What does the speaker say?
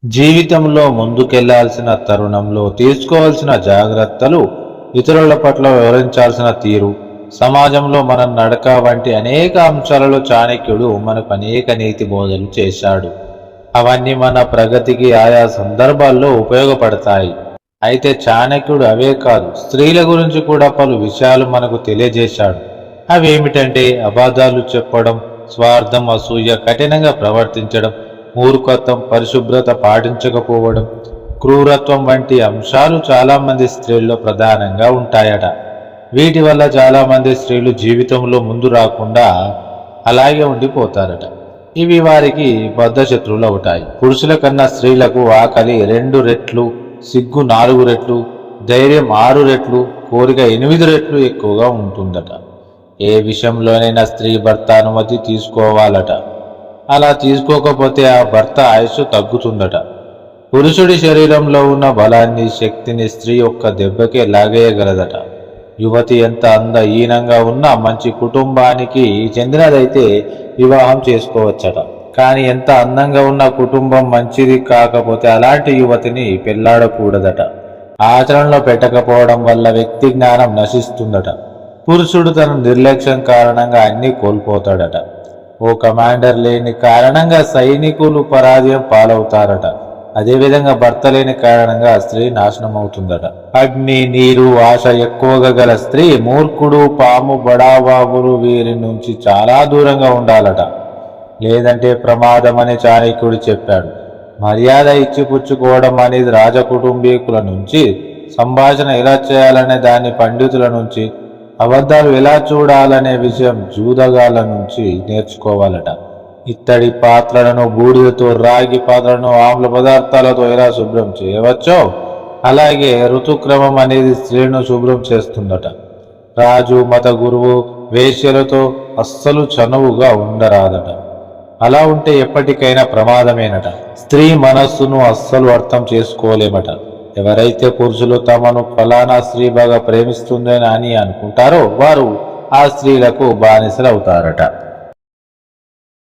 జీవితంలో ముందుకెళ్లాల్సిన తరుణంలో తీసుకోవాల్సిన జాగ్రత్తలు, ఇతరుల పట్ల వ్యవహరించాల్సిన తీరు, సమాజంలో మన నడక వంటి అనేక అంశాలలో చాణక్యుడు మనకు అనేక నీతి బోధలు చేశాడు. అవన్నీ మన ప్రగతికి ఆయా సందర్భాల్లో ఉపయోగపడతాయి. అయితే చాణక్యుడు అవే కాదు, స్త్రీల గురించి కూడా పలు విషయాలు మనకు తెలియజేశాడు. అవేమిటంటే అబద్ధాలు చెప్పడం, స్వార్థం, అసూయ, కఠినంగా ప్రవర్తించడం, మూర్ఖత్వం, పరిశుభ్రత పాటించకపోవడం, క్రూరత్వం వంటి అంశాలు చాలామంది స్త్రీల్లో ప్రధానంగా ఉంటాయట. వీటి వల్ల చాలామంది స్త్రీలు జీవితంలో ముందు రాకుండా అలాగే ఉండిపోతారట. ఇవి వారికి బద్ధశత్రువులు అవుతాయి. పురుషుల కన్నా స్త్రీలకు ఆకలి 2 రెట్లు, సిగ్గు 4 రెట్లు, ధైర్యం 6 రెట్లు, కోరిక 8 రెట్లు ఎక్కువగా ఉంటుందట. ఏ విషయంలోనైనా స్త్రీ భర్త అనుమతి తీసుకోవాలట. అలా తీసుకోకపోతే ఆ భర్త ఆయుస్సు తగ్గుతుందట. పురుషుడి శరీరంలో ఉన్న బలాన్ని, శక్తిని స్త్రీ ఒక్క దెబ్బకే లాగేయగలదట. యువతి ఎంత అందహీనంగా ఉన్నా మంచి కుటుంబానికి చెందినదైతే వివాహం చేసుకోవచ్చట. కానీ ఎంత అందంగా ఉన్న కుటుంబం మంచిది కాకపోతే అలాంటి యువతిని పెళ్లాడకూడదట. ఆచరణలో పెట్టకపోవడం వల్ల వ్యక్తి జ్ఞానం నశిస్తుందట. పురుషుడు తన నిర్లక్ష్యం కారణంగా అన్నీ కోల్పోతాడట. ఓ కమాండర్ లేని కారణంగా సైనికులు పరాజయం పాలవుతారట. అదేవిధంగా భర్త లేని కారణంగా స్త్రీ నాశనం అవుతుందట. అగ్ని, నీరు, ఆశ ఎక్కువగా గల స్త్రీ మూర్ఖుడు, పాము, బడాబాబులు వీరి నుంచి చాలా దూరంగా ఉండాలట. లేదంటే ప్రమాదం అని చాణక్యుడు చెప్పాడు. మర్యాద ఇచ్చిపుచ్చుకోవడం అనేది రాజకుటుంబీకుల నుంచి, సంభాషణ ఎలా చేయాలనే దాన్ని పండితుల నుంచి, అబద్ధాలు ఎలా చూడాలనే విషయం జూదగాళ్ళ నుంచి నేర్చుకోవాలట. ఇత్తడి పాత్రలను బూడిదతో, రాగి పాత్రలను ఆమ్ల పదార్థాలతో ఎలా శుభ్రం చేయవచ్చో అలాగే ఋతుక్రమం అనేది స్త్రీలను శుభ్రం చేస్తుందట. రాజు, మత గురువు, వేశ్యలతో అస్సలు చనువుగా ఉండరాదట. అలా ఉంటే ఎప్పటికైనా ప్రమాదమేనట. స్త్రీ మనస్సును అస్సలు అర్థం చేసుకోలేమట. ఎవరైతే పురుషులు తమను ఫలానా స్త్రీ బాగా ప్రేమిస్తుందని అనుకుంటారో వారు ఆ స్త్రీలకు బానిసలు అవుతారట.